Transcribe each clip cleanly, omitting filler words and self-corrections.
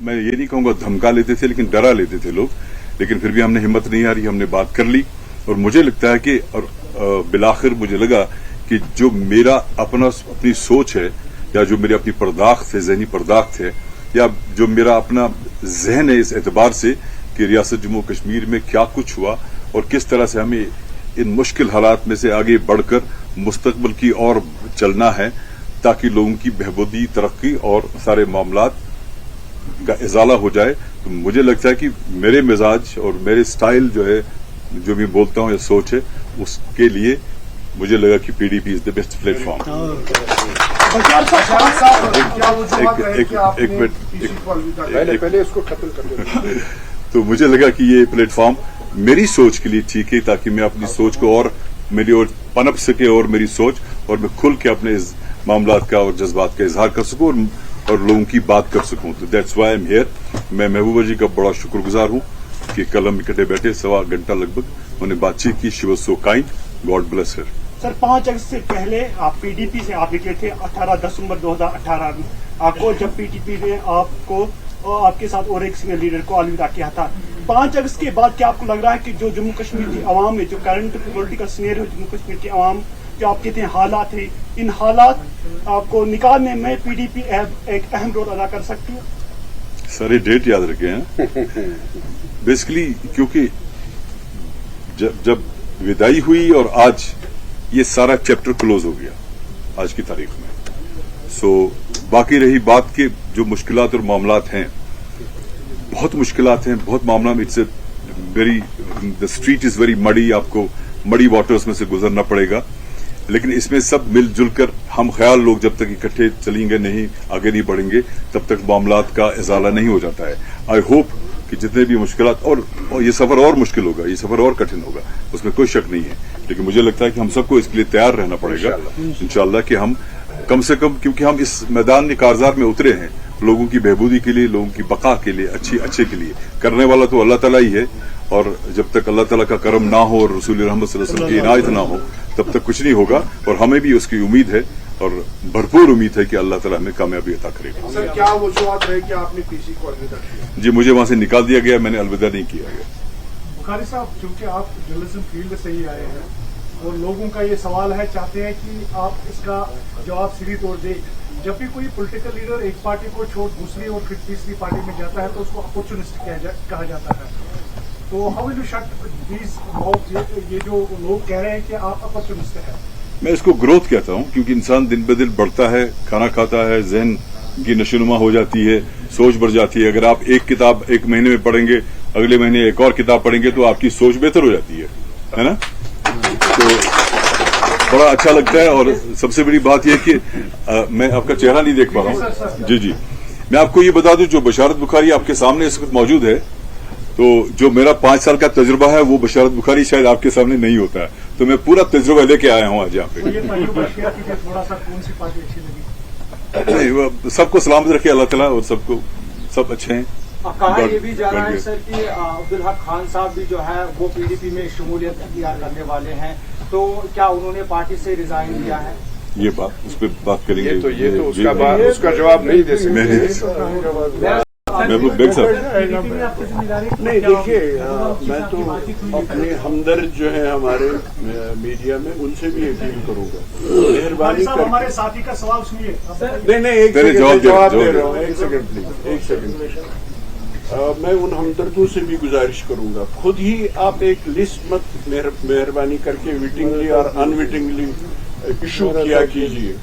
मैं ये नहीं कहूंगा धमका लेते थे, लेकिन डरा लेते थे लोग, लेकिन फिर भी हमने हिम्मत नहीं हारी, हमने बात कर ली। और मुझे लगता है कि बिलाखिर मुझे लगा कि जो मेरा अपनी सोच है, या जो मेरी अपनी पर्दाख्त है, जहनी पर्दाख्त है, या जो मेरा अपना जहन है इस एतबार से कि रियासत जम्मू कश्मीर में क्या कुछ हुआ और किस तरह से हमें इन मुश्किल हालात में से आगे बढ़कर मुस्तकबिल की ओर चलना है, ताकि लोगों की बहबूदी, तरक्की और सारे मामलात का इजाला हो जाए। तो मुझे लगता है कि मेरे मिजाज और मेरे स्टाइल जो है, जो मैं बोलता हूं या सोच है, उसके लिए मुझे लगा कि PDP is the best platform. एक मिनट, पहले इसको खत्म कर तो मुझे लगा कि ये प्लेटफॉर्म मेरी सोच के लिए ठीक है, ताकि मैं अपनी सोच को और मेरी ओर पनप सके और मेरी सोच, और मैं खुल के अपने इस मामलात का और जज्बात का इजहार कर सकूं और लोगों की बात कर सकूं। तो that's why I am here. मैं महबूबा जी का बड़ा शुक्रगुजार हूं कि कल हम इकट्ठे बैठे, 1.25 घंटा लगभग उन्होंने बातचीत की। She was so kind, God bless her. Sir, 5 अगस्त से पहले आप पीडीपी से आप निकले थे 18 दिसंबर 2018 में, आपको जब पीडीपी ने आपको और आपके साथ और एक सीनियर लीडर को अलविदा किया था। 5 अगस्त के बाद क्या आपको लग रहा है कि जो जम्मू कश्मीर की आवाम है, जो current political scenario Jammu Kashmir की आवाम, जो आपके थे हालात है, इन हालात आपको निकालने में पीडीपी एक अहम रोल अदा कर सकती है? सारे डेट याद रखे हैं बेसिकली, क्योंकि जब विदाई हुई और आज ये सारा चैप्टर क्लोज हो गया आज की तारीख में। सो बाकी रही बात के जो मुश्किलात और मामलात हैं, बहुत मुश्किलात हैं, बहुत मामला में it's very, the street is very muddy, आपको मडी वाटर्स में से गुजरना पड़ेगा। लेकिन इसमें सब मिलजुल कर हम ख्याल लोग जब तक इकट्ठे चलेंगे नहीं, आगे नहीं बढ़ेंगे, तब तक मामलात का इजाला नहीं हो जाता है। आई होप कि जितने भी मुश्किलात और ये सफर और मुश्किल होगा, ये सफर और कठिन होगा, उसमें कोई शक नहीं है, लेकिन मुझे लगता है कि हम सबको इसके लिए तैयार रहना पड़ेगा इंशाअल्लाह, कि हम कम से कम, क्योंकि हम इस मैदान कारज़ार में उतरे हैं लोगों की बहबूदी के लिए, लोगों की बका के लिए, अच्छे के लिए। करने वाला तो अल्लाह ताला ही है, और जब तक अल्लाह ताला का करम ना हो और रसूल रहमत सल्लल्लाहु अलैहि वसल्लम की इनायत ना हो, तब तक कुछ नहीं होगा। और हमें भी उसकी उम्मीद है और भरपूर उम्मीद है कि अल्लाह ताला हमें कामयाबी अता करेगा। सर, क्या वजूहत है कि आपने पीसी को अलविदा किया? जी, मुझे वहां से निकाल दिया गया, मैंने अलविदा नहीं किया गया। बुखारी साहब, चूंकि आप जर्नलिज्म फील्ड से ही आए हैं और लोगों का ये सवाल है, चाहते हैं कि आप इसका जवाब सीधी तौर दें। जब भी कोई पॉलिटिकल लीडर एक पार्टी को छोड़ दूसरी और फिर तीसरी पार्टी में जाता है तो उसको अपॉर्चुनिस्ट कहा जाता है। तो how will you shut these mouth, ये जो लोग कह रहे हैं कि आप अपॉर्चुनिस्ट हैं? मैं इसको ग्रोथ कहता हूं, क्योंकि इंसान दिन ब दिन बढ़ता है, खाना खाता है, जहन की नशोनुमा हो जाती है, सोच बढ़ जाती है। अगर आप एक किताब एक महीने में पढ़ेंगे, अगले महीने एक और किताब पढ़ेंगे, तो आपकी सोच बेहतर हो जाती है ना। तो बड़ा अच्छा लगता है। और सबसे बड़ी बात यह कि मैं आपका चेहरा नहीं देख पा रहा हूं। जी, मैं आपको ये बता दूं, जो बशारत बुखारी आपके सामने इस वक्त मौजूद है, तो जो मेरा 5 साल का तजुर्बा है, वो बशारत बुखारी शायद आपके सामने नहीं होता है। तो मैं पूरा तजुर्बा लेके आया हूं आज यहाँ पे। थोड़ा सा कौन सी पार्टी अच्छी लगी? नहीं, सबको सलामत रखे अल्लाह ताला, और सब अच्छे हैं। कहा ये भी जा रहा है सर कि अब्दुल हक खान साहब भी जो है वो पीडीपी में शमूलियत अख्तियार करने वाले हैं, तो क्या उन्होंने पार्टी से रिजाइन दिया है? ये बात, उस पर बात करेंगे। ये तो उसका जवाब नहीं दे सकते। महबूब बेग साहब, नहीं, देखिए, मैं तो अपने हमदर्द जो है हमारे मीडिया में, उनसे भी अपील करूंगा, मेहरबानी कर हमारे साथी का सवाल सुनिए। नहीं, एक सेकंड जवाब दे रहा हूँ, एक सेकंड प्लीज, एक सेकंड। मैं उन हमदर्दों से भी गुजारिश करूंगा, खुद ही आप एक लिस्ट मत मेहरबानी करके विटिंगली और अनविटिंगली इशू किया कीजिए,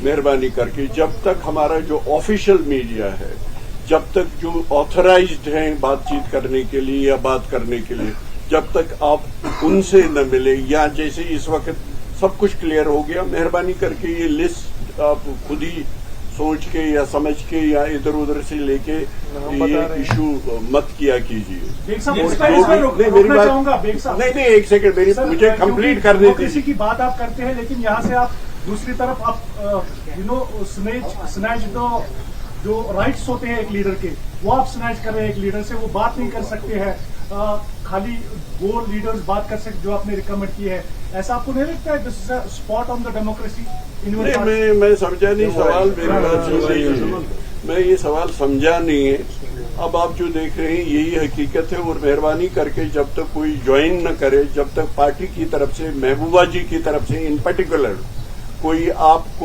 मेहरबानी करके। जब तक हमारा जो ऑफिशियल मीडिया है, जब तक जो ऑथराइज्ड हैं बातचीत करने के लिए या बात करने के लिए, जब तक आप उनसे न मिले, या जैसे इस वक्त सब कुछ क्लियर हो गया, मेहरबानी करके ये लिस्ट आप खुद ही सोच के या समझ के या इधर उधर से लेके ये इशू मत किया कीजिए। मेरी बात नहीं, एक सेकंड, मेरी मुझे कंप्लीट करने दीजिए। किसी की बात आप करते हैं, लेकिन यहाँ से आप दूसरी तरफ आप स्नैच जो राइट्स होते हैं एक लीडर के, वो आप स्नैच कर रहे हैं एक लीडर से, वो बात नहीं कर सकते हैं। खाली वो लीडर्स बात कर सकते जो आपने रिकमेंड की है। ऐसा आपको नहीं लगता है this is a spot on the democracy? मैं समझा नहीं सवाल, मेरी बात सुन लीजिए। मैं ये सवाल समझा नहीं है। اب آپ جو دیکھ رہے ہیں یہی حقیقت ہے، اور مہربانی کر کے جب تک کوئی جوائن نہ کرے، جب تک پارٹی کی طرف سے، محبوبہ جی کی طرف سے ان پرٹیکولر کوئی آپ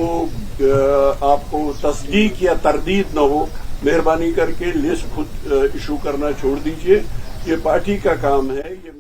کو تصدیق یا تردید نہ ہو، مہربانی کر کے لسٹ خود ایشو کرنا چھوڑ دیجئے. یہ پارٹی کا کام ہے. یہ